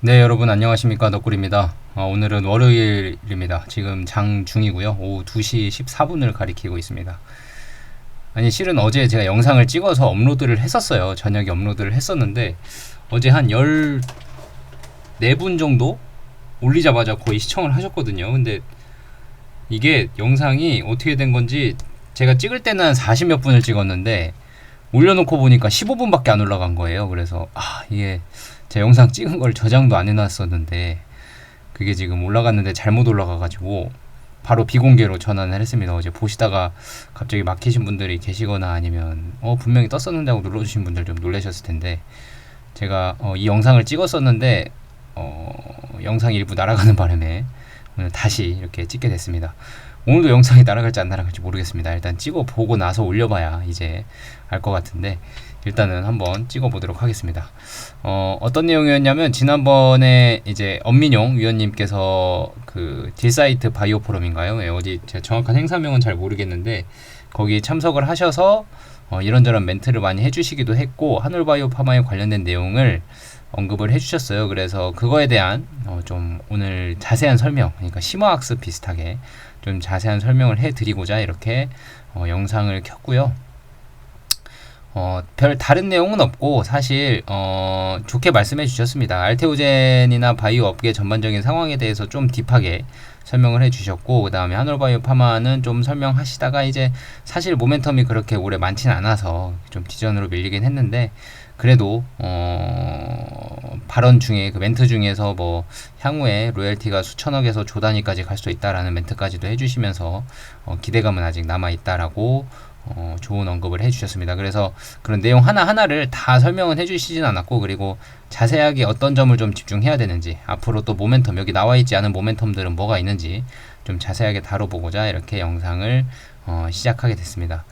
네, 여러분 안녕하십니까? 덕구리입니다. 오늘은 월요일입니다. 지금 장중이고요. 오후 2시 14분을 가리키고 있습니다. 아니, 실은 어제 제가 영상을 찍어서 업로드를 했었어요. 저녁에 업로드를 했었는데 어제 한 14분 정도 올리자마자 거의 시청을 하셨거든요. 근데 이게 영상이 어떻게 된 건지, 제가 찍을 때는 한 40 몇 분을 찍었는데 올려놓고 보니까 15분밖에 안 올라간 거예요. 그래서 이게 제 영상 찍은 걸 저장도 안 해놨었는데 그게 지금 올라갔는데 잘못 올라가가지고 바로 비공개로 전환을 했습니다. 어제 보시다가 갑자기 막히신 분들이 계시거나 아니면 분명히 떴었는데 하고 눌러주신 분들 좀 놀라셨을 텐데, 제가 이 영상을 찍었었는데 영상이 일부 날아가는 바람에 오늘 다시 이렇게 찍게 됐습니다. 오늘도 영상이 날아갈지 안 날아갈지 모르겠습니다. 일단 찍어보고 나서 올려봐야 이제 알 것 같은데, 일단은 한번 찍어보도록 하겠습니다. 어떤 내용이었냐면, 지난번에 이제 엄민용 위원님께서 그 딜사이트 바이오 포럼인가요? 어디 제가 정확한 행사명은 잘 모르겠는데 거기 참석을 하셔서 이런저런 멘트를 많이 해주시기도 했고, 한올바이오 파마에 관련된 내용을 언급을 해주셨어요. 그래서 그거에 대한 좀 오늘 자세한 설명, 그러니까 심화학습 비슷하게 좀 자세한 설명을 해드리고자 이렇게 영상을 켰고요. 별 다른 내용은 없고, 사실 좋게 말씀해 주셨습니다. 알테오젠이나 바이오 업계 전반적인 상황에 대해서 좀 딥하게 설명을 해 주셨고, 그 다음에 한올바이오 파마는 좀 설명하시다가 이제 사실 모멘텀이 그렇게 오래 많지는 않아서 좀 뒤전으로 밀리긴 했는데, 그래도 발언 중에 그 멘트 중에서 뭐 향후에 로열티가 수천억에서 조 단위까지 갈 수 있다라는 멘트까지도 해주시면서 기대감은 아직 남아 있다라고 좋은 언급을 해주셨습니다. 그래서 그런 내용 하나하나를 다 설명은 해주시진 않았고, 그리고 자세하게 어떤 점을 좀 집중해야 되는지, 앞으로 또 모멘텀, 여기 나와있지 않은 모멘텀들은 뭐가 있는지 좀 자세하게 다뤄보고자 이렇게 영상을 시작하게 됐습니다.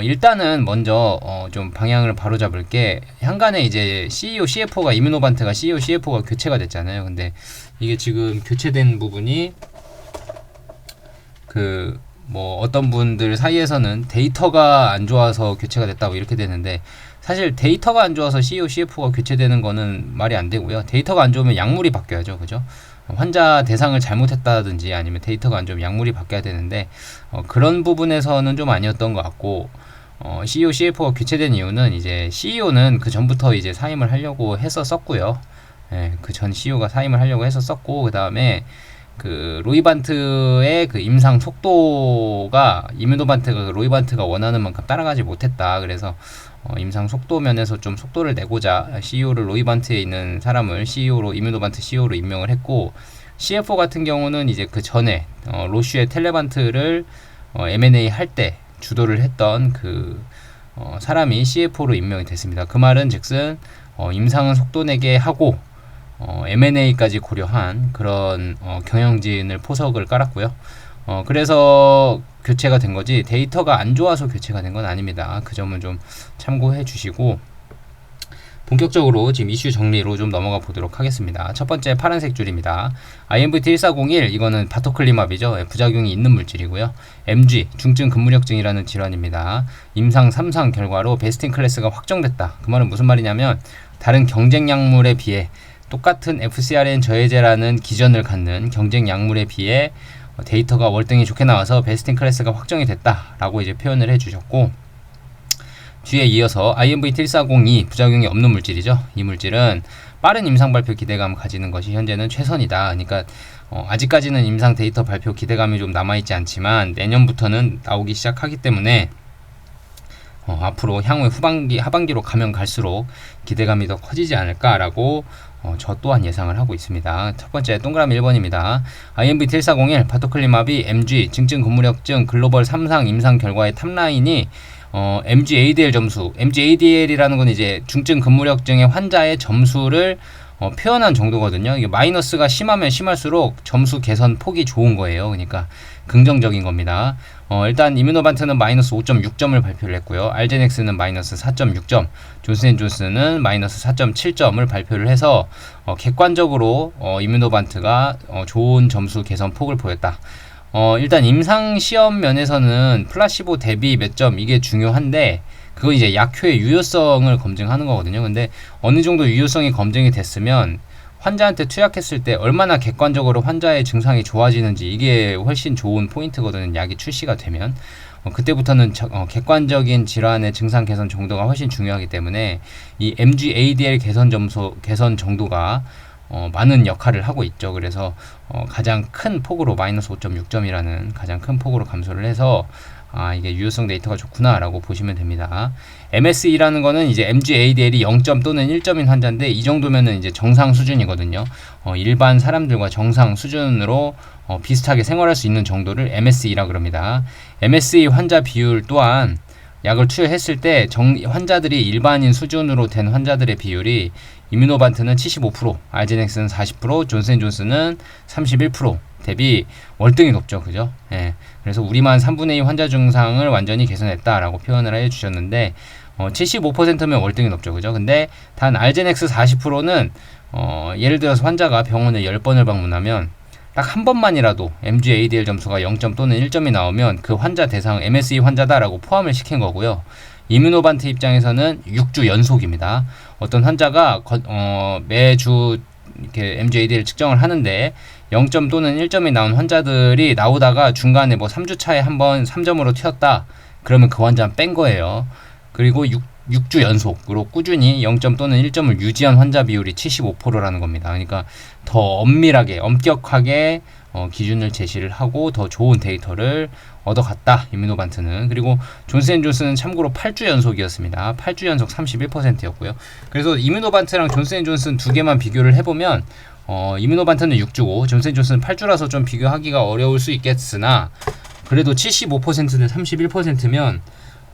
일단은 먼저 좀 방향을 바로잡을 게, 향간에 이제 CEO, CFO가 이뮤노반트가 CEO, CFO가 교체가 됐잖아요. 근데 이게 지금 교체된 부분이 뭐 어떤 분들 사이에서는 데이터가 안 좋아서 교체가 됐다고 이렇게 되는데, 사실 데이터가 안 좋아서 CEO, CFO가 교체되는 거는 말이 안 되고요. 데이터가 안 좋으면 약물이 바뀌어야죠, 그죠? 환자 대상을 잘못했다든지 아니면 데이터가 안 좋으면 약물이 바뀌어야 되는데 그런 부분에서는 좀 아니었던 것 같고, CEO, CFO가 교체된 이유는 이제 CEO는 그 전부터 이제 사임을 하려고 했었었고요. 그 전 CEO가 사임을 하려고 했었었고, 그 다음에 그 로이반트의 그 임상 속도가, 이뮤노반트가 그 로이반트가 원하는 만큼 따라가지 못했다. 그래서 임상 속도 면에서 좀 속도를 내고자 CEO를, 로이반트에 있는 사람을 CEO로, 이뮤노반트 CEO로 임명을 했고, CFO 같은 경우는 이제 그 전에 로슈의 텔레반트를 M&A 할 때 주도를 했던 그 사람이 CFO로 임명이 됐습니다. 그 말은 즉슨 임상은 속도 내게 하고 M&A까지 고려한 그런 경영진을 포석을 깔았고요. 그래서 교체가 된 거지, 데이터가 안 좋아서 교체가 된 건 아닙니다. 그 점은 좀 참고해 주시고, 본격적으로 지금 이슈 정리로 좀 넘어가 보도록 하겠습니다. 첫 번째 파란색 줄입니다. IMVT1401, 이거는 바토클리맙이죠. 부작용이 있는 물질이고요. MG, 중증 근무력증이라는 질환입니다. 임상 3상 결과로 베스트 인 클래스가 확정됐다. 그 말은 무슨 말이냐면, 다른 경쟁 약물에 비해 똑같은 FcRn 저해제라는 기전을 갖는 경쟁 약물에 비해 데이터가 월등히 좋게 나와서 베스트 인 클래스가 확정이 됐다라고 이제 표현을 해주셨고, 뒤에 이어서 IMVT1402, 부작용이 없는 물질이죠. 이 물질은 빠른 임상 발표 기대감 가지는 것이 현재는 최선이다. 그러니까 아직까지는 임상 데이터 발표 기대감이 좀 남아있지 않지만 내년부터는 나오기 시작하기 때문에 앞으로 향후에 하반기로 가면 갈수록 기대감이 더 커지지 않을까라고 저 또한 예상을 하고 있습니다. 첫 번째 동그라미 1번입니다. IMVT1401 파토클리맙이 MG 증증 근무력증 글로벌 3상 임상 결과의 탑라인이 MG-ADL 점수, MG-ADL이라는 건 이제 중증 근무력증의 환자의 점수를 표현한 정도거든요. 이게 마이너스가 심하면 심할수록 점수 개선 폭이 좋은 거예요. 그러니까 긍정적인 겁니다. 일단 이뮤노반트는 마이너스 5.6점을 발표를 했고요. 알제넥스는 마이너스 4.6점, 존슨앤존슨은 마이너스 4.7점을 발표를 해서 객관적으로 이뮤노반트가 좋은 점수 개선 폭을 보였다. 일단 임상 시험 면에서는 플라시보 대비 몇 점, 이게 중요한데 그거 이제 약효의 유효성을 검증하는 거거든요. 근데 어느 정도 유효성이 검증이 됐으면 환자한테 투약했을 때 얼마나 객관적으로 환자의 증상이 좋아지는지 이게 훨씬 좋은 포인트거든요. 약이 출시가 되면. 그때부터는 객관적인 질환의 증상 개선 정도가 훨씬 중요하기 때문에 이 MG-ADL 개선 정도가 많은 역할을 하고 있죠. 그래서 가장 큰 폭으로 마이너스 5.6점이라는 가장 큰 폭으로 감소를 해서 이게 유효성 데이터가 좋구나라고 보시면 됩니다. MSE라는 거는 이제 MG-ADL이 0점 또는 1점인 환자인데 이 정도면은 이제 정상 수준이거든요. 일반 사람들과 정상 수준으로 비슷하게 생활할 수 있는 정도를 MSE라 그럽니다. MSE 환자 비율 또한 약을 투여했을 때 환자들이 일반인 수준으로 된 환자들의 비율이 이뮤노반트는 75%, 알제넥스는 40%, 존슨앤존슨은 31% 대비 월등히 높죠. 그죠? 예. 그래서 우리만 3분의 2 환자 증상을 완전히 개선했다라고 표현을 해 주셨는데 75%면 월등히 높죠. 그죠? 근데 단 알제넥스 40%는 예를 들어서 환자가 병원에 10번을 방문하면 딱 한 번만이라도 MG-ADL 점수가 0점 또는 1점이 나오면 그 환자 대상 MSE 환자다라고 포함을 시킨 거고요. 이뮤노반트 입장에서는 6주 연속입니다. 어떤 환자가 매주 이렇게 MG-ADL 측정을 하는데 0점 또는 1점이 나온 환자들이 나오다가 중간에 뭐 3주 차에 한번 3점으로 튀었다. 그러면 그 환자는 뺀 거예요. 그리고 6주 연속으로 꾸준히 0점 또는 1점을 유지한 환자 비율이 75%라는 겁니다. 그러니까 더 엄밀하게, 엄격하게 기준을 제시를 하고 더 좋은 데이터를 얻어갔다. 이뮤노반트는. 그리고 존슨앤존슨은 참고로 8주 연속이었습니다. 8주 연속 31%였고요. 그래서 이뮤노반트랑 존슨앤존슨 두 개만 비교를 해보면 이뮤노반트는 6주고 존슨앤존슨은 8주라서 좀 비교하기가 어려울 수 있겠으나 그래도 75%대 31%면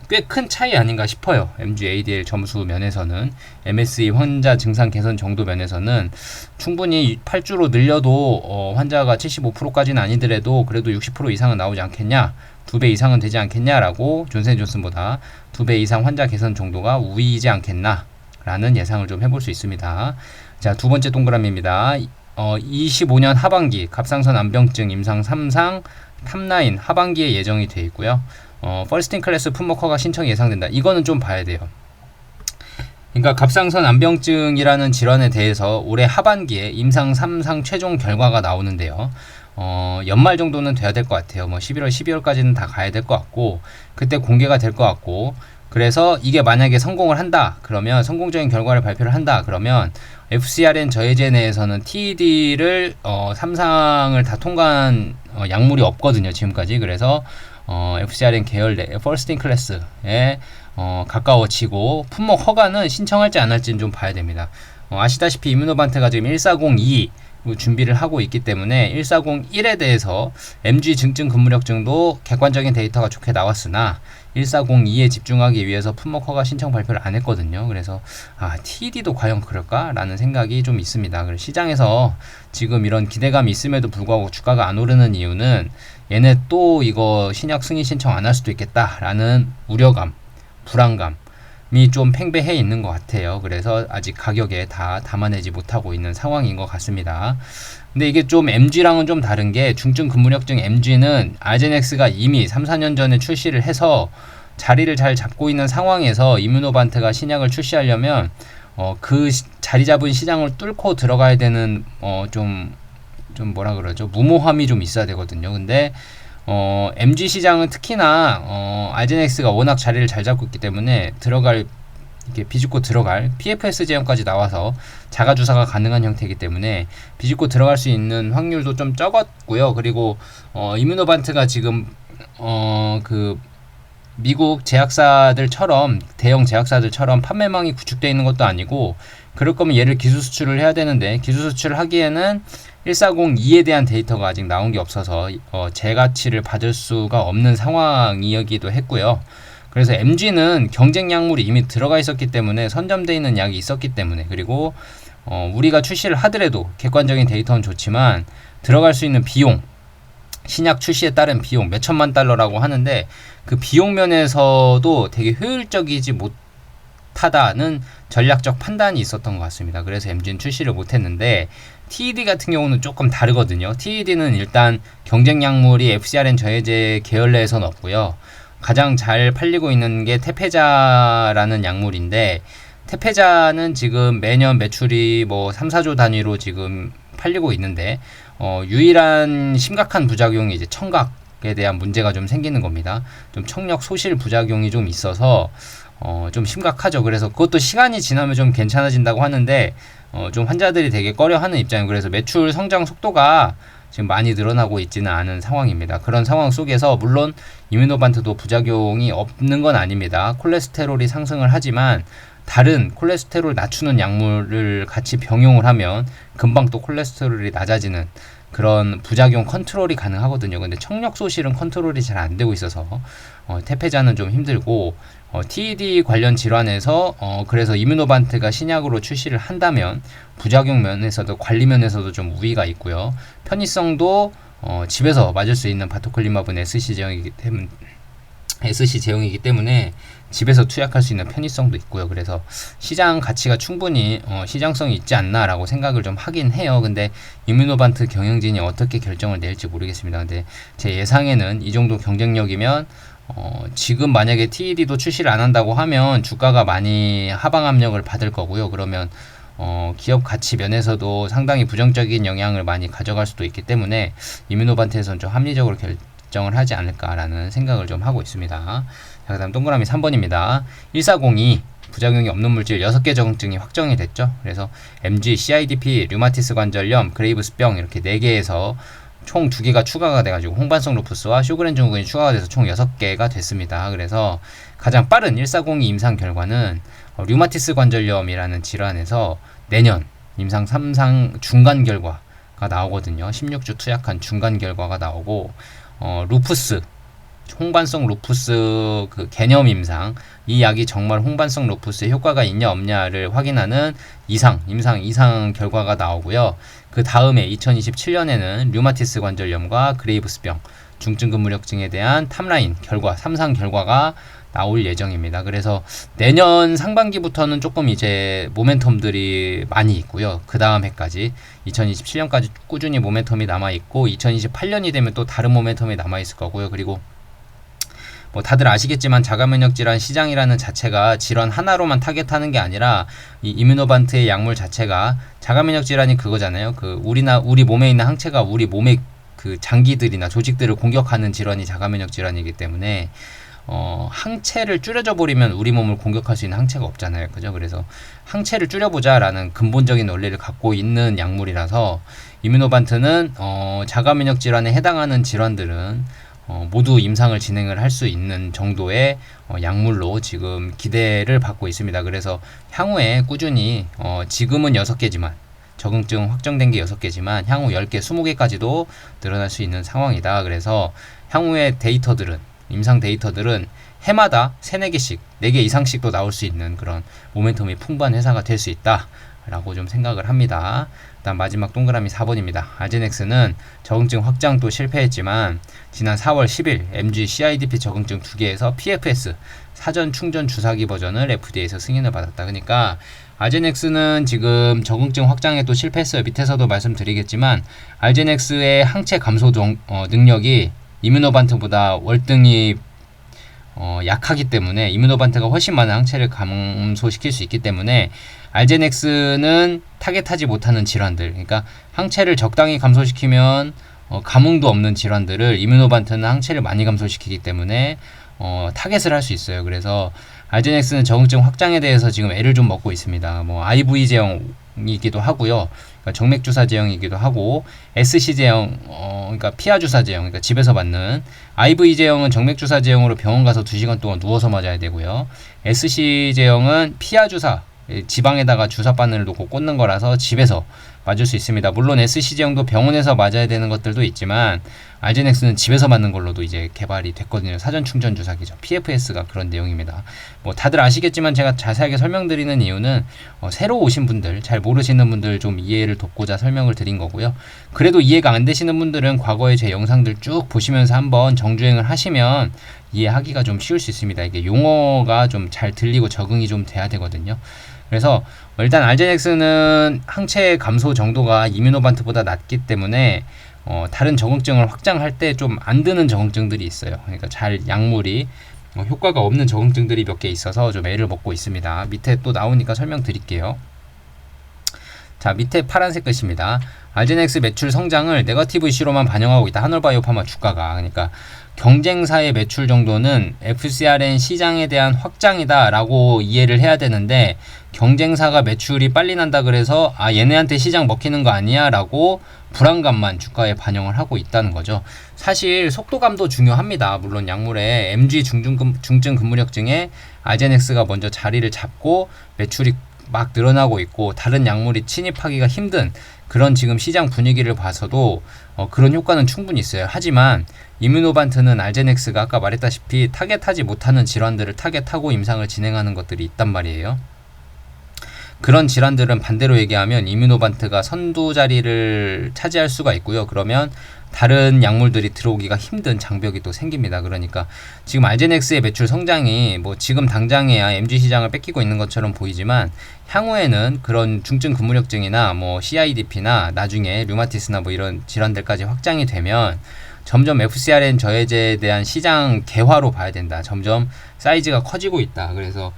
꽤 큰 차이 아닌가 싶어요. MG-ADL 점수 면에서는 MSE 환자 증상 개선 정도 면에서는 충분히 8주로 늘려도 환자가 75%까지는 아니더라도 그래도 60% 이상은 나오지 않겠냐, 2배 이상은 되지 않겠냐라고 존슨앤존슨보다 2배 이상 환자 개선 정도가 우위이지 않겠나 라는 예상을 좀 해볼 수 있습니다. 자, 두 번째 동그라미입니다. 25년 하반기 갑상선 암병증 임상 3상 탑9 하반기에 예정이 되어 있고요. 퍼스트 인 클래스 품목 허가 신청이 예상된다. 이거는 좀 봐야 돼요. 그러니까 갑상선 암병증이라는 질환에 대해서 올해 하반기에 임상 3상 최종 결과가 나오는데요. 연말 정도는 돼야 될 것 같아요. 뭐 11월, 12월까지는 다 가야 될 것 같고 그때 공개가 될 것 같고 그래서 이게 만약에 성공을 한다 그러면 성공적인 결과를 발표를 한다 그러면 FcRn 저해제 내에서는 TED를 3상을 다 통과한 약물이 없거든요. 지금까지. 그래서 FcRn 계열 내 퍼스트 인 클래스에 가까워지고 품목 허가는 신청할지 안 할지는 좀 봐야 됩니다. 아시다시피 이뮤노반트가 지금 1402 준비를 하고 있기 때문에 1401에 대해서 MG 증증 근무력증도 객관적인 데이터가 좋게 나왔으나 1402에 집중하기 위해서 품목 허가 신청 발표를 안 했거든요. 그래서 TED도 과연 그럴까라는 생각이 좀 있습니다. 그래서 시장에서 지금 이런 기대감이 있음에도 불구하고 주가가 안 오르는 이유는 얘네 또 이거 신약 승인 신청 안 할 수도 있겠다라는 우려감, 불안감이 좀 팽배해 있는 것 같아요. 그래서 아직 가격에 다 담아내지 못하고 있는 상황인 것 같습니다. 근데 이게 좀 MG랑은 좀 다른 게 중증 근무력증 MG는 알제넥스가 이미 3, 4년 전에 출시를 해서 자리를 잘 잡고 있는 상황에서 이뮤노반트가 신약을 출시하려면 그 자리 잡은 시장을 뚫고 들어가야 되는 좀 뭐라 그러죠? 무모함이 좀 있어야 되거든요. 근데 MG 시장은 특히나 알제넥스가 워낙 자리를 잘 잡고 있기 때문에 이렇게 비집고 들어갈 PFS 제형까지 나와서 자가 주사가 가능한 형태이기 때문에 비집고 들어갈 수 있는 확률도 좀 적었고요. 그리고 이뮤노반트가 지금 그 미국 제약사들처럼 대형 제약사들처럼 판매망이 구축되어 있는 것도 아니고 그럴 거면 얘를 기술 수출을 해야 되는데 기술 수출을 하기에는 1402에 대한 데이터가 아직 나온 게 없어서 재가치를 받을 수가 없는 상황이기도 했고요. 그래서 MG는 경쟁 약물이 이미 들어가 있었기 때문에 선점되어 있는 약이 있었기 때문에 그리고 우리가 출시를 하더라도 객관적인 데이터는 좋지만 들어갈 수 있는 비용 신약 출시에 따른 비용 몇천만 달러라고 하는데 그 비용 면에서도 되게 효율적이지 못하다는 전략적 판단이 있었던 것 같습니다. 그래서 MG는 출시를 못했는데 TED 같은 경우는 조금 다르거든요. TED는 일단 경쟁 약물이 FcRn 저해제 계열 내에서는 없고요. 가장 잘 팔리고 있는 게 테페자라는 약물인데 테페자는 지금 매년 매출이 뭐 3, 4조 단위로 지금 팔리고 있는데 유일한 심각한 부작용이 이제 청각에 대한 문제가 좀 생기는 겁니다. 좀 청력 소실 부작용이 좀 있어서 좀 심각하죠. 그래서 그것도 시간이 지나면 좀 괜찮아진다고 하는데 좀 환자들이 되게 꺼려하는 입장이고, 그래서 매출 성장 속도가 지금 많이 늘어나고 있지는 않은 상황입니다. 그런 상황 속에서 물론 이뮤노반트도 부작용이 없는 건 아닙니다. 콜레스테롤이 상승을 하지만 다른 콜레스테롤 낮추는 약물을 같이 병용을 하면 금방 또 콜레스테롤이 낮아지는 그런 부작용 컨트롤이 가능하거든요. 근데 청력 소실은 컨트롤이 잘 안 되고 있어서 테페자는 좀 힘들고, TED 관련 질환에서 그래서 이뮤노반트가 신약으로 출시를 한다면 부작용 면에서도 관리 면에서도 좀 우위가 있고요. 편의성도 집에서 맞을 수 있는 바토클리마브는 SC 제형이기 때문에 집에서 투약할 수 있는 편의성도 있고요. 그래서 시장 가치가 충분히 시장성이 있지 않나라고 생각을 좀 하긴 해요. 근데 이뮤노반트 경영진이 어떻게 결정을 낼지 모르겠습니다. 근데 제 예상에는 이 정도 경쟁력이면 지금 만약에 TED도 출시를 안 한다고 하면 주가가 많이 하방 압력을 받을 거고요. 그러면 기업 가치 면에서도 상당히 부정적인 영향을 많이 가져갈 수도 있기 때문에 이뮤노반트에서는 좀 합리적으로 결정을 하지 않을까라는 생각을 좀 하고 있습니다. 자, 그 다음 동그라미 3번입니다. 1402 부작용이 없는 물질 6개 적응증이 확정이 됐죠. 그래서 MG, CIDP, 류마티스 관절염, 그레이브스병 이렇게 4개에서 총 2개가 추가가 돼가지고 홍반성 루푸스와 쇼그렌 증후군이 추가가 돼서 총 6개가 됐습니다. 그래서 가장 빠른 1402 임상 결과는 류마티스 관절염이라는 질환에서 내년 임상 3상 중간 결과가 나오거든요. 16주 투약한 중간 결과가 나오고, 루푸스 홍반성 루푸스 그 개념 임상, 이 약이 정말 홍반성 루푸스에 효과가 있냐 없냐를 확인하는 임상 2상 결과가 나오고요. 그 다음에 2027년에는 류마티스 관절염과 그레이브스병, 중증 근무력증에 대한 탑라인 결과 3상 결과가 나올 예정입니다. 그래서 내년 상반기부터는 조금 이제 모멘텀들이 많이 있고요. 그 다음 해까지 2027년까지 꾸준히 모멘텀이 남아 있고, 2028년이 되면 또 다른 모멘텀이 남아 있을 거고요. 그리고 뭐 다들 아시겠지만 자가면역 질환 시장이라는 자체가 질환 하나로만 타겟하는 게 아니라 이 이뮤노반트의 약물 자체가 자가면역 질환이 그거잖아요. 그 우리 몸에 있는 항체가 우리 몸의 그 장기들이나 조직들을 공격하는 질환이 자가면역 질환이기 때문에 항체를 줄여져 버리면 우리 몸을 공격할 수 있는 항체가 없잖아요. 그죠? 그래서 항체를 줄여보자라는 근본적인 원리를 갖고 있는 약물이라서 이뮤노반트는 자가면역 질환에 해당하는 질환들은 모두 임상을 진행을 할 수 있는 정도의 약물로 지금 기대를 받고 있습니다. 그래서 향후에 꾸준히 지금은 6개지만 적응증 확정된 게 6개지만 향후 10개, 20개까지도 늘어날 수 있는 상황이다. 그래서 향후의 데이터들은 임상 데이터들은 해마다 3, 4개씩 4개 이상씩도 나올 수 있는 그런 모멘텀이 풍부한 회사가 될 수 있다 라고 좀 생각을 합니다. 다음 마지막 동그라미 4번입니다. 아제넥스는 적응증 확장 또 실패했지만 지난 4월 10일 MG, CIDP 적응증 2개에서 PFS 사전 충전 주사기 버전을 FDA에서 승인을 받았다. 그러니까 아제넥스는 지금 적응증 확장에 또 실패했어요. 밑에서도 말씀드리겠지만 아제넥스의 항체 감소 능력이 이뮤노반트보다 월등히 약하기 때문에, 이뮤노반트가 훨씬 많은 항체를 감소시킬 수 있기 때문에 알제넥스는 타겟하지 못하는 질환들, 그러니까 항체를 적당히 감소시키면 감흥도 없는 질환들을 이뮤노반트는 항체를 많이 감소시키기 때문에 타겟을 할 수 있어요. 그래서 알제넥스는 적응증 확장에 대해서 지금 애를 좀 먹고 있습니다. 뭐 IV 제형이기도 하고요. 그러니까 정맥 주사 제형이기도 하고, SC 제형, 그러니까 피하 주사 제형, 그러니까 집에서 맞는, IV 제형은 정맥 주사 제형으로 병원 가서 2시간 동안 누워서 맞아야 되고요. SC 제형은 피하 주사, 지방에다가 주사 바늘을 놓고 꽂는 거라서 집에서 맞을 수 있습니다. 물론 SC 제형도 병원에서 맞아야 되는 것들도 있지만 알제넥스는 집에서 맞는 걸로도 이제 개발이 됐거든요. 사전 충전 주사기죠. PFS가 그런 내용입니다. 뭐 다들 아시겠지만 제가 자세하게 설명드리는 이유는 새로 오신 분들, 잘 모르시는 분들 좀 이해를 돕고자 설명을 드린 거고요. 그래도 이해가 안 되시는 분들은 과거에 제 영상들 쭉 보시면서 한번 정주행을 하시면 이해하기가 좀 쉬울 수 있습니다. 이게 용어가 좀 잘 들리고 적응이 좀 돼야 되거든요. 그래서 일단 알제넥스는 항체 감소 정도가 이뮤노반트보다 낮기 때문에 다른 적응증을 확장할 때 좀 안 드는 적응증들이 있어요. 그러니까 잘 약물이 효과가 없는 적응증들이 몇 개 있어서 좀 애를 먹고 있습니다. 밑에 또 나오니까 설명드릴게요. 자, 밑에 파란색 글씨입니다. 알제넥스 매출 성장을 네거티브 이슈로만 반영하고 있다. 한올바이오파마 주가가. 그러니까 경쟁사의 매출 정도는 FcRn 시장에 대한 확장이다 라고 이해를 해야 되는데, 경쟁사가 매출이 빨리 난다 그래서 얘네한테 시장 먹히는 거 아니야 라고 불안감만 주가에 반영을 하고 있다는 거죠. 사실 속도감도 중요합니다. 물론 약물의 MG 중증 근무력증에 알제넥스가 먼저 자리를 잡고 매출이 막 늘어나고 있고 다른 약물이 침입하기가 힘든 그런 지금 시장 분위기를 봐서도 그런 효과는 충분히 있어요. 하지만 이뮤노반트는 알제넥스가 아까 말했다시피 타겟하지 못하는 질환들을 타겟하고 임상을 진행하는 것들이 있단 말이에요. 그런 질환들은 반대로 얘기하면 이뮤노반트가 선두 자리를 차지할 수가 있고요. 그러면 다른 약물들이 들어오기가 힘든 장벽이 또 생깁니다. 그러니까 지금 알제넥스의 매출 성장이 뭐 지금 당장에야 MG 시장을 뺏기고 있는 것처럼 보이지만, 향후에는 그런 중증 근무력증이나 뭐 CIDP나 나중에 류마티스나 뭐 이런 질환들까지 확장이 되면 점점 FcRn 저해제에 대한 시장 개화로 봐야 된다. 점점 사이즈가 커지고 있다. 그래서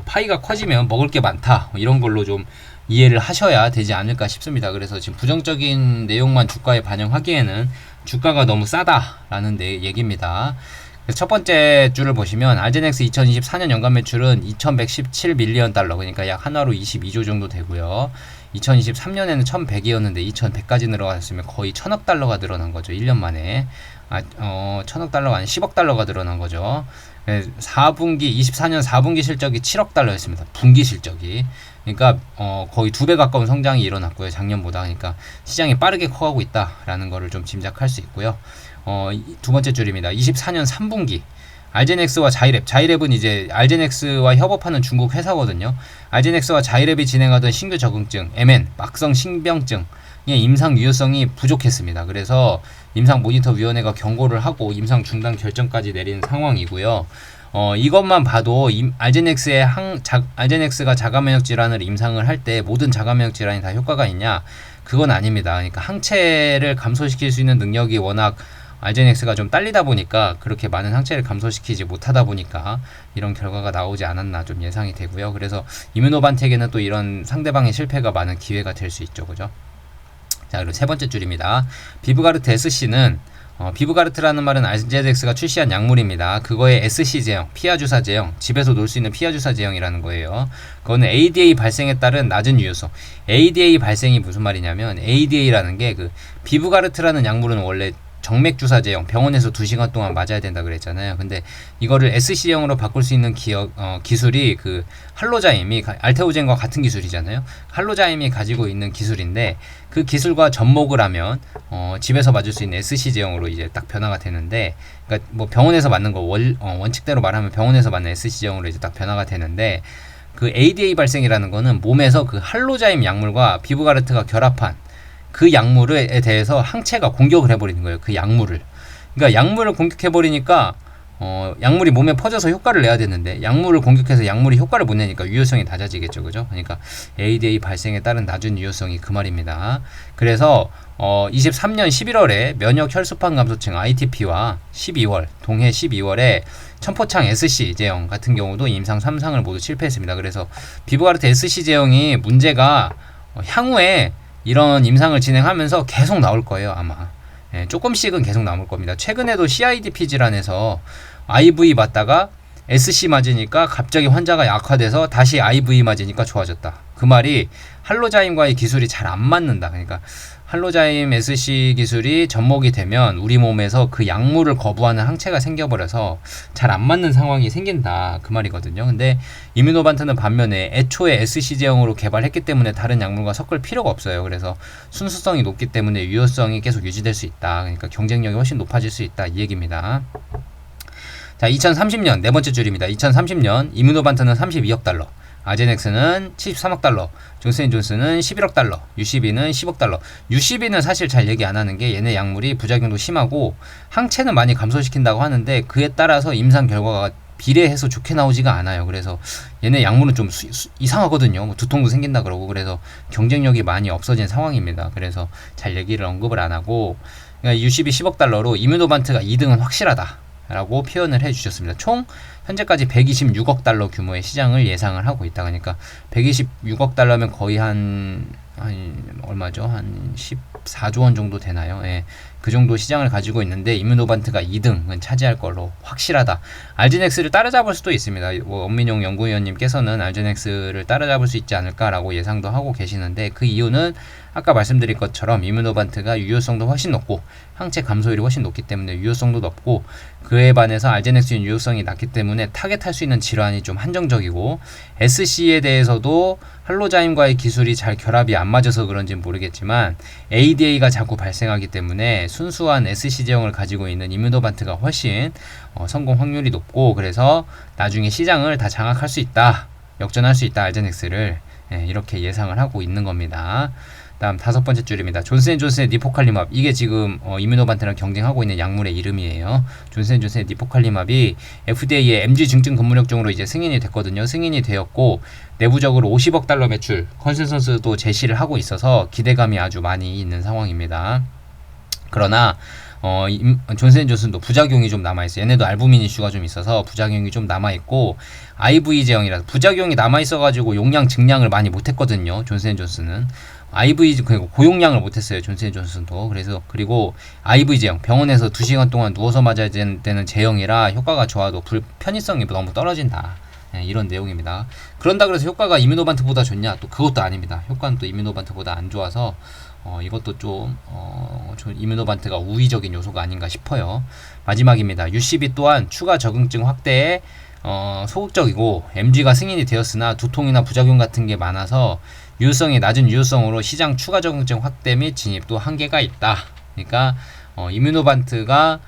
파이가 커지면 먹을 게 많다. 이런 걸로 좀 이해를 하셔야 되지 않을까 싶습니다. 그래서 지금 부정적인 내용만 주가에 반영하기에는 주가가 너무 싸다라는 얘기입니다. 그래서 첫 번째 줄을 보시면 알제넥스 2024년 연간 매출은 2117밀리언 달러, 그러니까 약 한화로 22조 정도 되고요. 2023년에는 1100이었는데 2100까지 늘어갔으면 거의 1000억 달러가 늘어난 거죠. 1년 만에. 1000억 달러가 아니라 10억 달러가 늘어난 거죠. 4분기 24년 4분기 실적이 7억 달러였습니다. 분기 실적이. 그러니까 거의 2배 가까운 성장이 일어났고요. 작년보다. 그러니까 시장이 빠르게 커가고 있다라는 거를 좀 짐작할 수 있고요. 두 번째 줄입니다. 24년 3분기 알제넥스와 자이랩은 이제 알제넥스와 협업하는 중국 회사거든요. 알제넥스와 자이랩이 진행하던 신규 적응증 MN 막성 신병증의 임상 유효성이 부족했습니다. 그래서 임상 모니터 위원회가 경고를 하고 임상 중단 결정까지 내린 상황이고요. 이것만 봐도 알제넥스가 자가면역 질환을 임상을 할 때 모든 자가면역 질환이 다 효과가 있냐? 그건 아닙니다. 그러니까 항체를 감소시킬 수 있는 능력이 워낙 알제넥스가 좀 딸리다 보니까, 그렇게 많은 항체를 감소시키지 못하다 보니까 이런 결과가 나오지 않았나 좀 예상이 되고요. 그래서 이뮤노반텍에는 또 이런 상대방의 실패가 많은 기회가 될 수 있죠. 그죠? 자, 그리고 세 번째 줄입니다. 비브가르트 SC는 비브가르트라는 말은 알제넥스가 출시한 약물입니다. 그거의 SC 제형, 피하 주사 제형, 집에서 놓을 수 있는 피하 주사 제형이라는 거예요. 그거는 ADA 발생에 따른 낮은 유효성. ADA 발생이 무슨 말이냐면, ADA라는 게 그 비브가르트라는 약물은 원래 정맥 주사 제형, 병원에서 2시간 동안 맞아야 된다 그랬잖아요. 근데 이거를 SC형으로 바꿀 수 있는 기술이 그 할로자임이 알테오젠과 같은 기술이잖아요. 할로자임이 가지고 있는 기술인데, 그 기술과 접목을 하면 집에서 맞을 수 있는 SC 제형으로 이제 딱 변화가 되는데, 그러니까 뭐 병원에서 맞는 거 원칙대로 말하면 병원에서 맞는 SC 제형으로 이제 딱 변화가 되는데, 그 ADA 발생이라는 거는 몸에서 그 할로자임 약물과 비브가르트가 결합한 그 약물에 대해서 항체가 공격을 해버리는 거예요. 그 약물을. 그러니까 약물을 공격해버리니까 약물이 몸에 퍼져서 효과를 내야 되는데, 약물을 공격해서 약물이 효과를 못 내니까 유효성이 낮아지겠죠. 그죠? 그러니까 ADA 발생에 따른 낮은 유효성이 그 말입니다. 그래서 23년 11월에 면역 혈소판 감소증 ITP와 12월, 동해 12월에 천포창 SC 제형 같은 경우도 임상 3상을 모두 실패했습니다. 그래서 비브가르트 SC 제형이 문제가 향후에 이런 임상을 진행하면서 계속 나올 거예요. 아마 조금씩은 계속 나올 겁니다. 최근에도 CIDP 질환에서 IV 맞다가 SC 맞으니까 갑자기 환자가 약화돼서 다시 IV 맞으니까 좋아졌다. 그 말이 할로자임과의 기술이 잘 안 맞는다. 그러니까 할로자임 SC 기술이 접목이 되면 우리 몸에서 그 약물을 거부하는 항체가 생겨버려서 잘 안 맞는 상황이 생긴다. 그 말이거든요. 근데 이뮤노반트는 반면에 애초에 SC 제형으로 개발했기 때문에 다른 약물과 섞을 필요가 없어요. 그래서 순수성이 높기 때문에 유효성이 계속 유지될 수 있다. 그러니까 경쟁력이 훨씬 높아질 수 있다. 이 얘기입니다. 자, 2030년 네 번째 줄입니다. 2030년 이뮤노반트는 32억 달러, 아제넥스는 73억 달러, 존슨앤존슨은 11억 달러, UCB는 10억 달러. UCB는 사실 잘 얘기 안 하는 게 얘네 약물이 부작용도 심하고 항체는 많이 감소시킨다고 하는데, 그에 따라서 임상 결과가 비례해서 좋게 나오지가 않아요. 그래서 얘네 약물은 좀 이상하거든요. 뭐 두통도 생긴다 그러고, 그래서 경쟁력이 많이 없어진 상황입니다. 그래서 잘 얘기를 언급을 안 하고, 그러니까 UCB 10억 달러로 이뮤노반트가 2등은 확실하다. 라고 표현을 해주셨습니다. 총 현재까지 126억 달러 규모의 시장을 예상을 하고 있다. 그러니까 126억 달러면 거의 한 얼마죠? 한 14조 원 정도 되나요? 예. 그 정도 시장을 가지고 있는데 이뮤노반트가 2등은 차지할 걸로 확실하다. 알제넥스를 따라잡을 수도 있습니다. 원민용 연구위원님께서는 알제넥스를 따라잡을 수 있지 않을까라고 예상도 하고 계시는데, 그 이유는 아까 말씀드린 것처럼 이뮤노반트가 유효성도 훨씬 높고 항체 감소율이 훨씬 높기 때문에 유효성도 높고, 그에 반해서 알제넥스는 유효성이 낮기 때문에 타겟할 수 있는 질환이 좀 한정적이고, SC에 대해서도 할로자임과의 기술이 잘 결합이 안 맞아서 그런지는 모르겠지만 ADA가 자꾸 발생하기 때문에 순수한 SC 제형을 가지고 있는 이뮤노반트가 훨씬 성공 확률이 높고, 그래서 나중에 시장을 다 장악할 수 있다, 역전할 수 있다, 알제넥스를 이렇게 예상을 하고 있는 겁니다. 다음 5번째 줄입니다. 존슨앤존슨의 니포칼리맙. 이게 지금 이뮤노반트랑 경쟁하고 있는 약물의 이름이에요. 존슨앤존슨의 니포칼리맙이 FDA의 MG 증증 근무력종으로 이제 승인이 됐거든요. 승인이 되었고 내부적으로 50억 달러 매출 컨센서스도 제시를 하고 있어서 기대감이 아주 많이 있는 상황입니다. 그러나 존슨앤존슨도 부작용이 좀 남아있어요. 얘네도 알부민 이슈가 좀 있어서 부작용이 좀 남아있고, IV 제형이라서 부작용이 남아있어가지고 용량 증량을 많이 못했거든요. 존슨앤존슨은 IV 그리고 고용량을 못했어요. 존슨앤존슨도. 그래서 그리고 IV 제형, 병원에서 2시간 동안 누워서 맞아야 되는 제형이라 효과가 좋아도 편의성이 너무 떨어진다, 이런 내용입니다. 그런다 그래서 효과가 이뮤노반트보다 좋냐? 또 그것도 아닙니다. 효과는 또 이뮤노반트보다 안 좋아서 이것도 좀 이뮤노반트가 우위적인 요소가 아닌가 싶어요. 마지막입니다. UCB 또한 추가 적응증 확대에 소극적이고 MG가 승인이 되었으나 두통이나 부작용 같은 게 많아서 유효성이 낮은 유효성으로 시장 추가 적응증 확대 및 진입도 한계가 있다. 그러니까 이뮤노반트가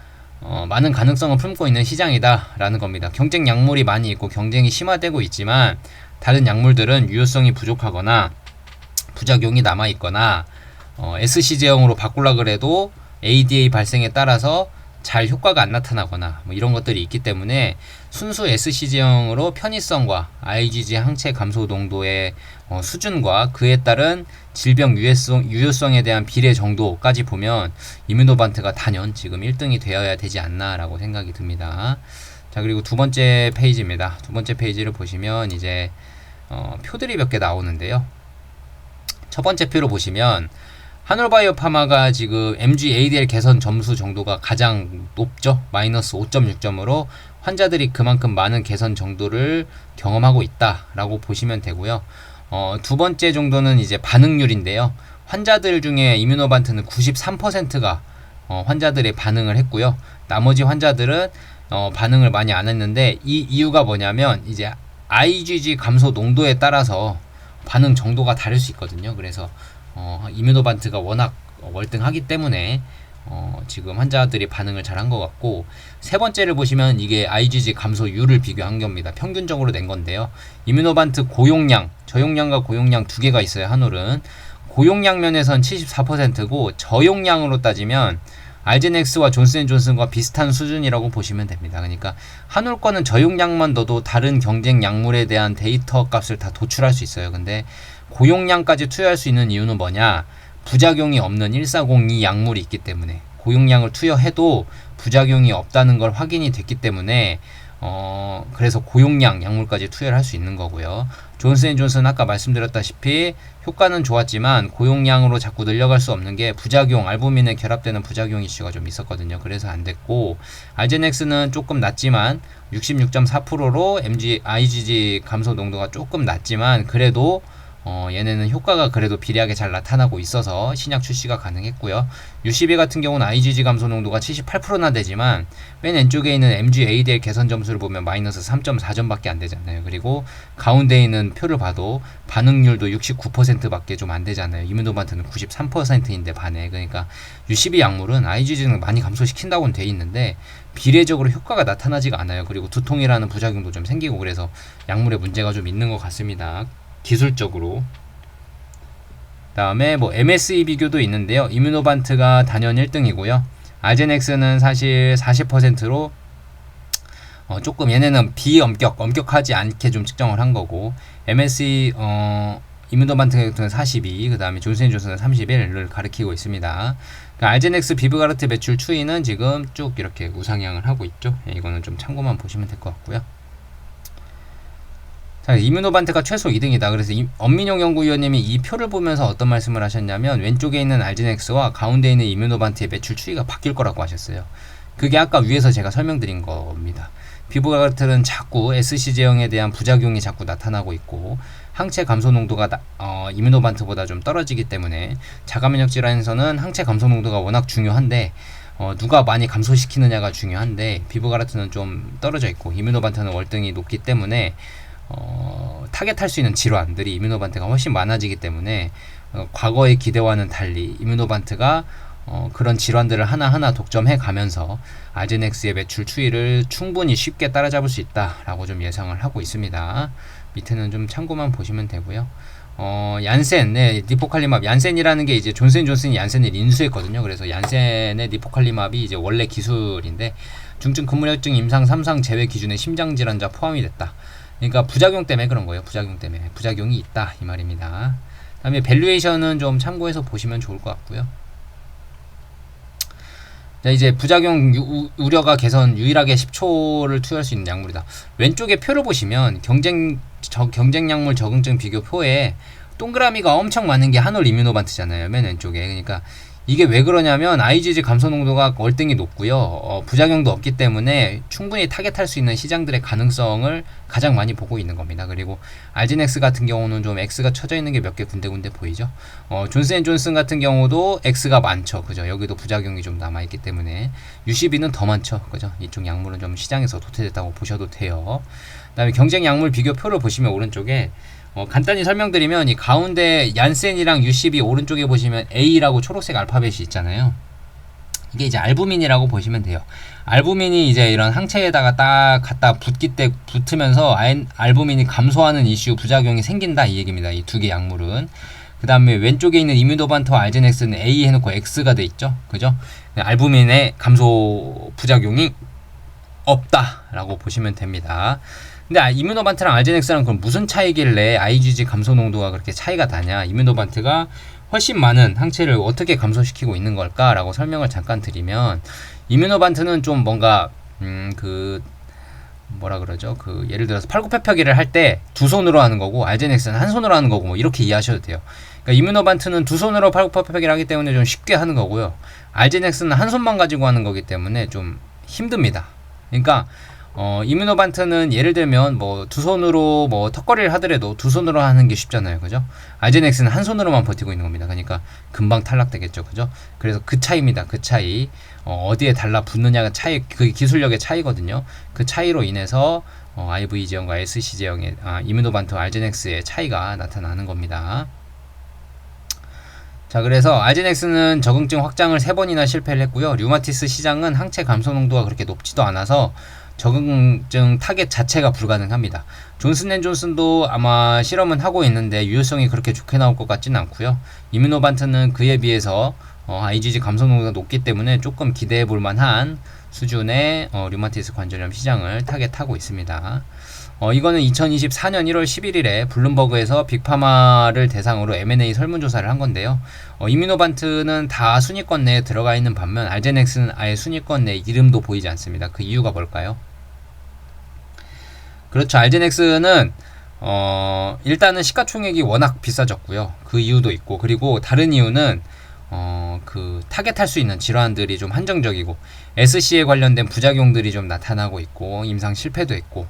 많은 가능성을 품고 있는 시장이다 라는 겁니다. 경쟁 약물이 많이 있고 경쟁이 심화되고 있지만 다른 약물들은 유효성이 부족하거나 부작용이 남아있거나 SC 제형으로 바꾸려 그래도 ADA 발생에 따라서 잘 효과가 안 나타나거나 뭐 이런 것들이 있기 때문에 순수 SC 제형으로 편의성과 IgG 항체 감소 농도의 수준과 그에 따른 질병 유효성에 대한 비례 정도까지 보면 이뮤노반트가 단연 지금 1등이 되어야 되지 않나 라고 생각이 듭니다. 자, 그리고 두 번째 페이지입니다. 두 번째 페이지를 보시면 이제 표들이 몇 개 나오는데요. 첫 번째 표로 보시면 한올바이오파마가 지금 MG-ADL 개선 점수 정도가 가장 높죠. 마이너스 5.6점으로 환자들이 그만큼 많은 개선 정도를 경험하고 있다라고 보시면 되고요. 두 번째 정도는 이제 반응률인데요. 환자들 중에 이뮤노반트는 93%가 환자들의 반응을 했고요. 나머지 환자들은 반응을 많이 안 했는데, 이 이유가 뭐냐면 이제 IgG 감소 농도에 따라서 반응 정도가 다를 수 있거든요. 그래서 이뮤노반트가 워낙 월등하기 때문에 지금 환자들이 반응을 잘한 것 같고, 세 번째를 보시면 이게 IgG 감소율을 비교한 겁니다. 평균적으로 낸 건데요. 이뮤노반트 고용량, 저용량과 고용량 두 개가 있어요. 한올은 고용량 면에선 74%고 저용량으로 따지면 알제넥스와 존슨앤존슨과 비슷한 수준이라고 보시면 됩니다. 그러니까 한올 거는 저용량만 넣어도 다른 경쟁 약물에 대한 데이터 값을 다 도출할 수 있어요. 근데 고용량까지 투여할 수 있는 이유는 뭐냐? 부작용이 없는 1402 약물이 있기 때문에, 고용량을 투여해도 부작용이 없다는 걸 확인이 됐기 때문에 그래서 고용량 약물까지 투여를 할 수 있는 거고요. 존슨앤존슨 아까 말씀드렸다시피 효과는 좋았지만 고용량으로 자꾸 늘려갈 수 없는 게 부작용, 알부민에 결합되는 부작용 이슈가 좀 있었거든요. 그래서 안 됐고, 알제넥스는 조금 낮지만 66.4%로 IgG 감소 농도가 조금 낮지만 그래도 얘네는 효과가 그래도 비례하게 잘 나타나고 있어서 신약 출시가 가능했고요. UCB 같은 경우는 IgG 감소 농도가 78%나 되지만 맨 왼쪽에 있는 MG-ADL 개선 점수를 보면 마이너스 3.4점밖에 안 되잖아요. 그리고 가운데 있는 표를 봐도 반응률도 69%밖에 좀 안 되잖아요. 이뮤노반트는 93%인데 반해. 그러니까 UCB 약물은 IgG는 많이 감소시킨다고는 돼 있는데 비례적으로 효과가 나타나지가 않아요. 그리고 두통이라는 부작용도 좀 생기고, 그래서 약물에 문제가 좀 있는 것 같습니다. 기술적으로. 다음에 뭐 MSE 비교도 있는데요. 이뮤노반트가 단연 1등이고요. 알제넥스는 사실 40%로 엄격하지 않게 좀 측정을 한 거고, MSE 이뮤노반트 같은 경우는 42, 그 다음에 존슨앤존슨은 31을 가리키고 있습니다. 그러니까 알제넥스, 비브가르트 매출 추이는 지금 쭉 이렇게 우상향을 하고 있죠. 이거는 좀 참고만 보시면 될 것 같고요. 자, 이뮤노반트가 최소 2등이다. 그래서 엄민용 연구위원님이 이 표를 보면서 어떤 말씀을 하셨냐면 왼쪽에 있는 알제넥스와 가운데 있는 이뮤노반트의 매출 추이가 바뀔 거라고 하셨어요. 그게 아까 위에서 제가 설명드린 겁니다. 비브가르트는 자꾸 SC 제형에 대한 부작용이 자꾸 나타나고 있고 항체 감소 농도가 이뮤노반트보다 좀 떨어지기 때문에 자가면역 질환에서는 항체 감소 농도가 워낙 중요한데 누가 많이 감소시키느냐가 중요한데 비브가르트는 좀 떨어져 있고 이뮤노반트는 월등히 높기 때문에 타겟할 수 있는 질환들이 이뮤노반트가 훨씬 많아지기 때문에 과거의 기대와는 달리 이뮤노반트가 그런 질환들을 하나하나 독점해 가면서 알제넥스의 매출 추이를 충분히 쉽게 따라잡을 수 있다라고 좀 예상을 하고 있습니다. 밑에는 좀 참고만 보시면 되고요. 얀센, 니포칼리맙, 얀센이라는 게 이제 존슨앤존슨이 얀센을 인수했거든요. 그래서 얀센의 니포칼리맙이 이제 원래 기술인데 중증 근무혈증 임상 3상 제외 기준의 심장 질환자 포함이 됐다. 그러니까 부작용 때문에 그런 거예요. 부작용 때문에 부작용이 있다 이 말입니다. 그다음에 밸류에이션은 좀 참고해서 보시면 좋을 것 같고요. 자, 이제 부작용 우려가 개선 유일하게 10초를 투여할 수 있는 약물이다. 왼쪽에 표를 보시면 경쟁 약물 적응증 비교표에 동그라미가 엄청 많은 게 한올 이뮤노반트잖아요. 맨 왼쪽에. 그러니까 이게 왜 그러냐면 IgG 감소 농도가 월등히 높고요. 부작용도 없기 때문에 충분히 타겟할 수 있는 시장들의 가능성을 가장 많이 보고 있는 겁니다. 그리고 알제넥스 같은 경우는 좀 X가 쳐져 있는 게 몇 개 군데군데 보이죠. 존슨앤존슨 같은 경우도 X가 많죠. 그죠? 여기도 부작용이 좀 남아있기 때문에 UCB는 더 많죠. 그죠? 이쪽 약물은 좀 시장에서 도태됐다고 보셔도 돼요. 그 다음에 경쟁 약물 비교표를 보시면 오른쪽에 간단히 설명드리면 이 가운데 얀센이랑 UCB 오른쪽에 보시면 A라고 초록색 알파벳이 있잖아요. 이게 이제 알부민이라고 보시면 돼요. 알부민이 이제 이런 항체에다가 딱 갖다 붙으면서 알부민이 감소하는 이슈 부작용이 생긴다 이 얘기입니다. 이 두 개 약물은. 그 다음에 왼쪽에 있는 이뮤노반트와 알제넥스는 A 해놓고 X가 돼 있죠. 그죠? 알부민의 감소 부작용이 없다라고 보시면 됩니다. 근데 이뮤노반트랑 알제넥스랑 그럼 무슨 차이길래 IgG 감소 농도가 그렇게 차이가 나냐? 이뮤노반트가 훨씬 많은 항체를 어떻게 감소시키고 있는 걸까라고 설명을 잠깐 드리면 이뮤노반트는 좀 뭔가 뭐라 그러죠? 예를 들어서 팔굽혀펴기를 할 때 두 손으로 하는 거고 알제넥스는 한 손으로 하는 거고 뭐 이렇게 이해하셔도 돼요. 그러니까 이뮤노반트는 두 손으로 팔굽혀펴기를 하기 때문에 좀 쉽게 하는 거고요. 알제넥스는 한 손만 가지고 하는 거기 때문에 좀 힘듭니다. 그러니까 이뮤노반트는 예를 들면 뭐 두 손으로 뭐 턱걸이를 하더라도 두 손으로 하는 게 쉽잖아요. 그죠? 알제넥스는 한 손으로만 버티고 있는 겁니다. 그러니까 금방 탈락되겠죠. 그죠? 그래서 그 차이입니다. 그 차이. 어디에 달라붙느냐가 차이, 그 기술력의 차이거든요. 그 차이로 인해서 IV 제형과 SC 제형의 이뮤노반트와 알제넥스의 차이가 나타나는 겁니다. 자, 그래서 알제넥스는 적응증 확장을 3번이나 실패를 했고요. 류마티스 시장은 항체 감소 농도가 그렇게 높지도 않아서 적응증 타겟 자체가 불가능합니다. 존슨앤존슨도 아마 실험은 하고 있는데 유효성이 그렇게 좋게 나올 것 같지는 않고요. 이뮤노반트는 그에 비해서 IgG 감소 농도가 높기 때문에 조금 기대해 볼 만한 수준의 류마티스 관절염 시장을 타겟하고 있습니다. 이거는 2024년 1월 11일에 블룸버그에서 빅파마를 대상으로 M&A 설문조사를 한 건데요. 이뮤노반트는 다 순위권 내에 들어가 있는 반면 알제넥스는 아예 순위권 내 이름도 보이지 않습니다. 그 이유가 뭘까요? 그렇죠. 알제넥스는 일단은 시가총액이 워낙 비싸졌고요. 그 이유도 있고, 그리고 다른 이유는 타겟할 수 있는 질환들이 좀 한정적이고 SC에 관련된 부작용들이 좀 나타나고 있고 임상 실패도 있고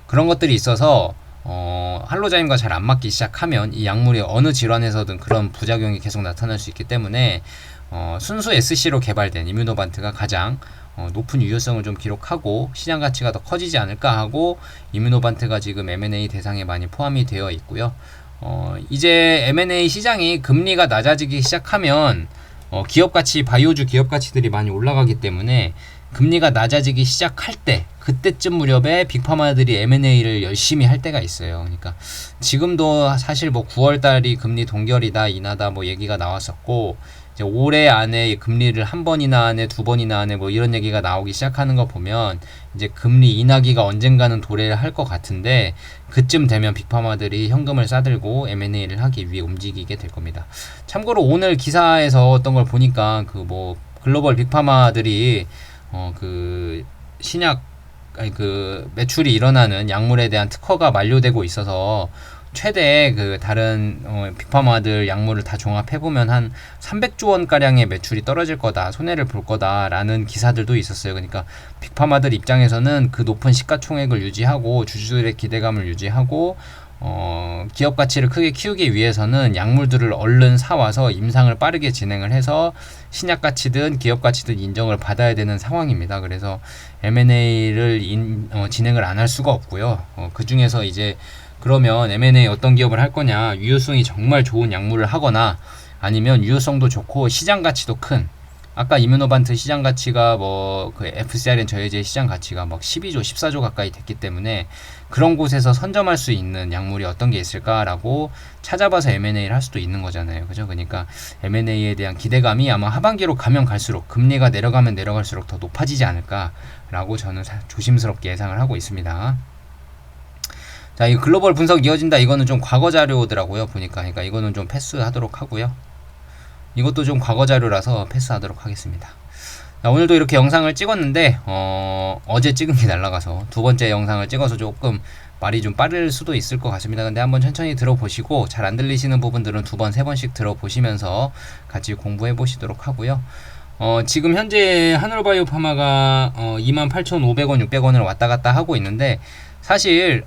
그런 것들이 있어서 할로자임과 잘 안 맞기 시작하면 이 약물이 어느 질환에서든 그런 부작용이 계속 나타날 수 있기 때문에 순수 SC로 개발된 이뮤노반트가 가장 높은 유효성을 좀 기록하고 시장 가치가 더 커지지 않을까 하고 이뮤노반트가 지금 M&A 대상에 많이 포함이 되어 있고요. 이제 M&A 시장이 금리가 낮아지기 시작하면 기업가치, 바이오주 기업가치들이 많이 올라가기 때문에 금리가 낮아지기 시작할 때 그때쯤 무렵에 빅파마들이 M&A를 열심히 할 때가 있어요. 그러니까 지금도 사실 뭐 9월달이 금리 동결이다 인하다 뭐 얘기가 나왔었고 이제 올해 안에 금리를 한 번이나 안에 두 번이나 안에 뭐 이런 얘기가 나오기 시작하는 거 보면 이제 금리 인하기가 언젠가는 도래를 할 것 같은데 그쯤 되면 빅파마들이 현금을 싸들고 M&A를 하기 위해 움직이게 될 겁니다. 참고로 오늘 기사에서 어떤 걸 보니까 그 뭐 글로벌 빅파마들이 그 신약 아니 그 매출이 일어나는 약물에 대한 특허가 만료되고 있어서 최대 그 다른 빅파마들 약물을 다 종합해 보면 한 300조 원 가량의 매출이 떨어질 거다, 손해를 볼 거다라는 기사들도 있었어요. 그러니까 빅파마들 입장에서는 그 높은 시가총액을 유지하고 주주들의 기대감을 유지하고 기업 가치를 크게 키우기 위해서는 약물들을 얼른 사와서 임상을 빠르게 진행을 해서 신약 가치든 기업 가치든 인정을 받아야 되는 상황입니다. 그래서 M&A를 진행을 안 할 수가 없고요. 그 중에서 이제 그러면 M&A 어떤 기업을 할 거냐, 유효성이 정말 좋은 약물을 하거나 아니면 유효성도 좋고 시장 가치도 큰, 아까 이뮤노반트 시장 가치가 뭐 그 FcRn 저해제 시장 가치가 막 12조, 14조 가까이 됐기 때문에 그런 곳에서 선점할 수 있는 약물이 어떤 게 있을까라고 찾아봐서 M&A를 할 수도 있는 거잖아요. 그죠? 그러니까 M&A에 대한 기대감이 아마 하반기로 가면 갈수록 금리가 내려가면 내려갈수록 더 높아지지 않을까라고 저는 조심스럽게 예상을 하고 있습니다. 자, 이 글로벌 분석 이어진다. 이거는 좀 과거 자료더라고요. 보니까. 그러니까 이거는 좀 패스하도록 하고요. 이것도 좀 과거 자료라서 패스하도록 하겠습니다. 자, 오늘도 이렇게 영상을 찍었는데 어제 찍은 게 날라가서 두 번째 영상을 찍어서 조금 말이 좀 빠를 수도 있을 것 같습니다. 근데 한번 천천히 들어보시고 잘 안 들리시는 부분들은 두 번, 세 번씩 들어보시면서 같이 공부해 보시도록 하고요. 지금 현재 한올바이오파마가 28,500원, 600원을 왔다 갔다 하고 있는데 사실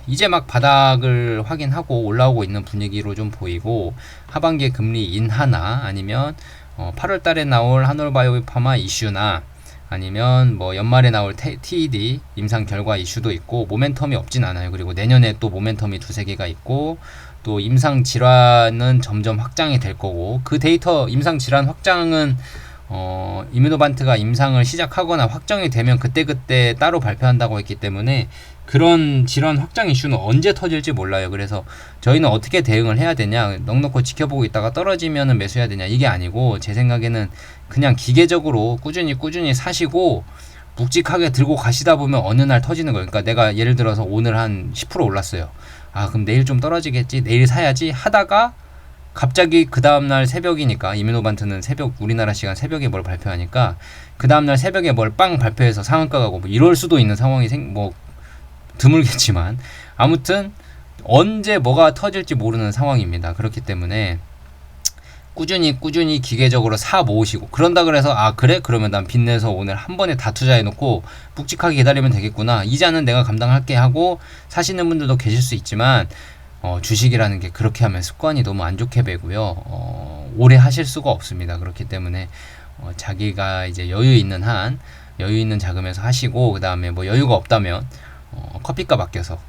이제 막 바닥을 확인하고 올라오고 있는 분위기로 좀 보이고 하반기에 금리 인하나 아니면 8월 달에 나올 한올바이오파마 이슈나 아니면 뭐 연말에 나올 TED 임상 결과 이슈도 있고 모멘텀이 없진 않아요. 그리고 내년에 또 모멘텀이 두세 개가 있고 또 임상 질환은 점점 확장이 될 거고 그 데이터 임상 질환 확장은 이뮤노반트가 임상을 시작하거나 확정이 되면 그때그때 따로 발표한다고 했기 때문에 그런 질환 확장 이슈는 언제 터질지 몰라요. 그래서 저희는 어떻게 대응을 해야 되냐, 넉넉히 지켜보고 있다가 떨어지면은 매수해야 되냐, 이게 아니고 제 생각에는 그냥 기계적으로 꾸준히 사시고 묵직하게 들고 가시다 보면 어느 날 터지는 거예요. 그러니까 내가 예를 들어서 오늘 한 10% 올랐어요. 아, 그럼 내일 좀 떨어지겠지, 내일 사야지 하다가 갑자기 그 다음날 새벽이니까, 이뮤노반트는 새벽, 우리나라 시간 새벽에 뭘 발표하니까 그 다음날 새벽에 뭘 빵 발표해서 상한가 가고 뭐 이럴 수도 있는 상황이 드물겠지만 아무튼 언제 뭐가 터질지 모르는 상황입니다. 그렇기 때문에 꾸준히 기계적으로 사 모으시고, 그런다 그래서 아 그래? 그러면 난 빚내서 오늘 한 번에 다 투자해 놓고 묵직하게 기다리면 되겠구나, 이자는 내가 감당할게 하고 사시는 분들도 계실 수 있지만 주식이라는 게 그렇게 하면 습관이 너무 안 좋게 배고요. 오래 하실 수가 없습니다. 그렇기 때문에 자기가 이제 여유 있는 자금에서 하시고, 그 다음에 뭐 여유가 없다면 커피값 아껴서,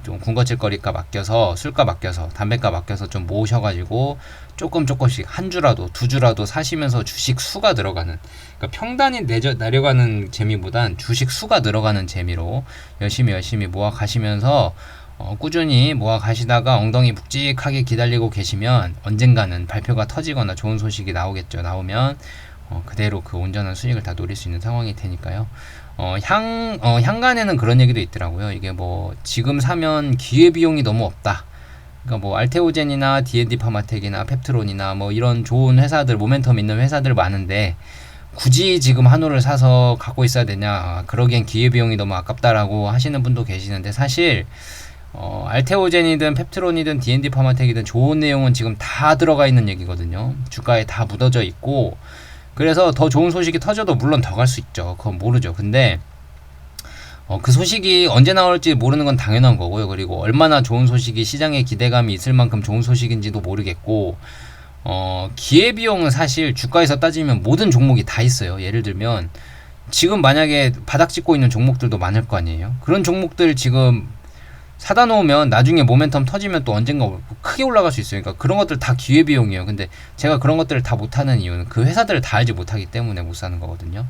좀 군것질거리값 아껴서, 술값 아껴서, 담배값 아껴서 좀 모으셔가지고 조금씩 한 주라도 두 주라도 사시면서 주식 수가 늘어가는, 그러니까 평단이 내려가는 재미보단 주식 수가 늘어가는 재미로 열심히 모아 가시면서 꾸준히 모아 가시다가 엉덩이 묵직하게 기다리고 계시면 언젠가는 발표가 터지거나 좋은 소식이 나오겠죠. 나오면 그대로 그 온전한 수익을 다 노릴 수 있는 상황이 되니까요. 향간에는 그런 얘기도 있더라고요. 이게 뭐 지금 사면 기회비용이 너무 없다. 그러니까 뭐 알테오젠이나 D&D 파마텍이나 펩트론이나 뭐 이런 좋은 회사들, 모멘텀 있는 회사들 많은데 굳이 지금 한우를 사서 갖고 있어야 되냐, 그러기엔 기회비용이 너무 아깝다라고 하시는 분도 계시는데, 사실 알테오젠이든 펩트론이든 D&D 파마텍이든 좋은 내용은 지금 다 들어가 있는 얘기거든요. 주가에 다 묻어져 있고, 그래서 더 좋은 소식이 터져도 물론 더 갈 수 있죠. 그건 모르죠. 근데 그 소식이 언제 나올지 모르는 건 당연한 거고요. 그리고 얼마나 좋은 소식이 시장에 기대감이 있을 만큼 좋은 소식인지도 모르겠고, 기회비용은 사실 주가에서 따지면 모든 종목이 다 있어요. 예를 들면 지금 만약에 바닥 찍고 있는 종목들도 많을 거 아니에요. 그런 종목들 지금 사다 놓으면 나중에 모멘텀 터지면 또 언젠가 크게 올라갈 수 있어요. 그러니까 그런 것들 다 기회비용이에요. 근데 제가 그런 것들을 다 못하는 이유는 그 회사들을 다 알지 못하기 때문에 못 사는 거거든요.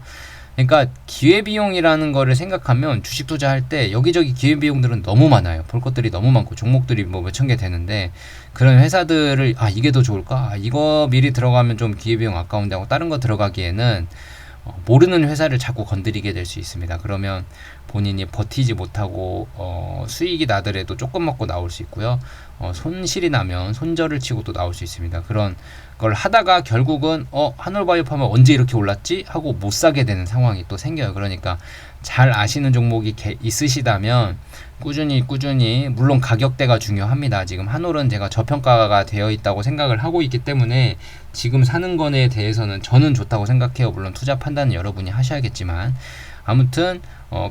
그러니까 기회비용이라는 거를 생각하면 주식 투자할 때 여기저기 기회비용들은 너무 많아요. 볼 것들이 너무 많고 종목들이 뭐 몇천 개 되는데 그런 회사들을 이게 더 좋을까? 이거 미리 들어가면 좀 기회비용 아까운데 하고 다른 거 들어가기에는 모르는 회사를 자꾸 건드리게 될 수 있습니다. 그러면 본인이 버티지 못하고 수익이 나더라도 조금 먹고 나올 수 있고요. 손실이 나면 손절을 치고 또 나올 수 있습니다. 그런 걸 하다가 결국은 한올바이오팜은 언제 이렇게 올랐지? 하고 못 사게 되는 상황이 또 생겨요. 그러니까 잘 아시는 종목이 있으시다면 꾸준히 물론 가격대가 중요합니다. 지금 한올은 제가 저평가가 되어 있다고 생각을 하고 있기 때문에 지금 사는 거에 대해서는 저는 좋다고 생각해요. 물론 투자 판단은 여러분이 하셔야겠지만 아무튼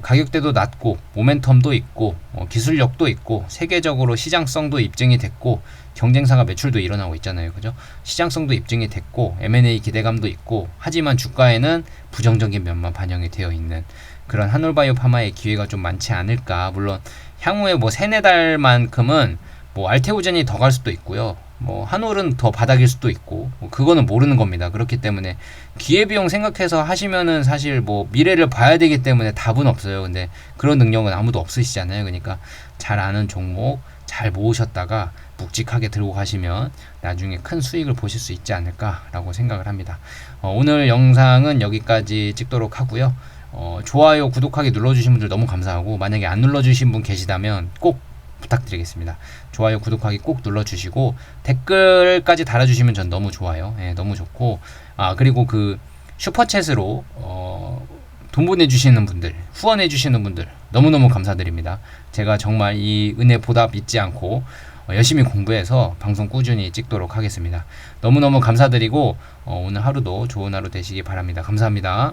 가격대도 낮고 모멘텀도 있고 기술력도 있고 세계적으로 시장성도 입증이 됐고 경쟁사가 매출도 일어나고 있잖아요. 그죠? 시장성도 입증이 됐고 M&A 기대감도 있고 하지만 주가에는 부정적인 면만 반영이 되어 있는 그런 한올바이오파마의 기회가 좀 많지 않을까. 물론 향후에 뭐 3-4달만큼은 뭐 알테오젠이 더 갈 수도 있고요. 뭐 한올은 더 바닥일 수도 있고 뭐 그거는 모르는 겁니다. 그렇기 때문에 기회비용 생각해서 하시면은 사실 뭐 미래를 봐야 되기 때문에 답은 없어요. 근데 그런 능력은 아무도 없으시잖아요. 그러니까 잘 아는 종목 잘 모으셨다가 묵직하게 들고 가시면 나중에 큰 수익을 보실 수 있지 않을까라고 생각을 합니다. 오늘 영상은 여기까지 찍도록 하고요. 좋아요, 구독하기 눌러주신 분들 너무 감사하고 만약에 안 눌러주신 분 계시다면 꼭 부탁드리겠습니다. 좋아요, 구독하기 꼭 눌러주시고 댓글까지 달아주시면 전 너무 좋아요. 예, 너무 좋고 그리고 그 슈퍼챗으로 돈 보내주시는 분들, 후원해주시는 분들 너무너무 감사드립니다. 제가 정말 이 은혜 보답 잊지 않고 열심히 공부해서 방송 꾸준히 찍도록 하겠습니다. 너무너무 감사드리고 오늘 하루도 좋은 하루 되시기 바랍니다. 감사합니다.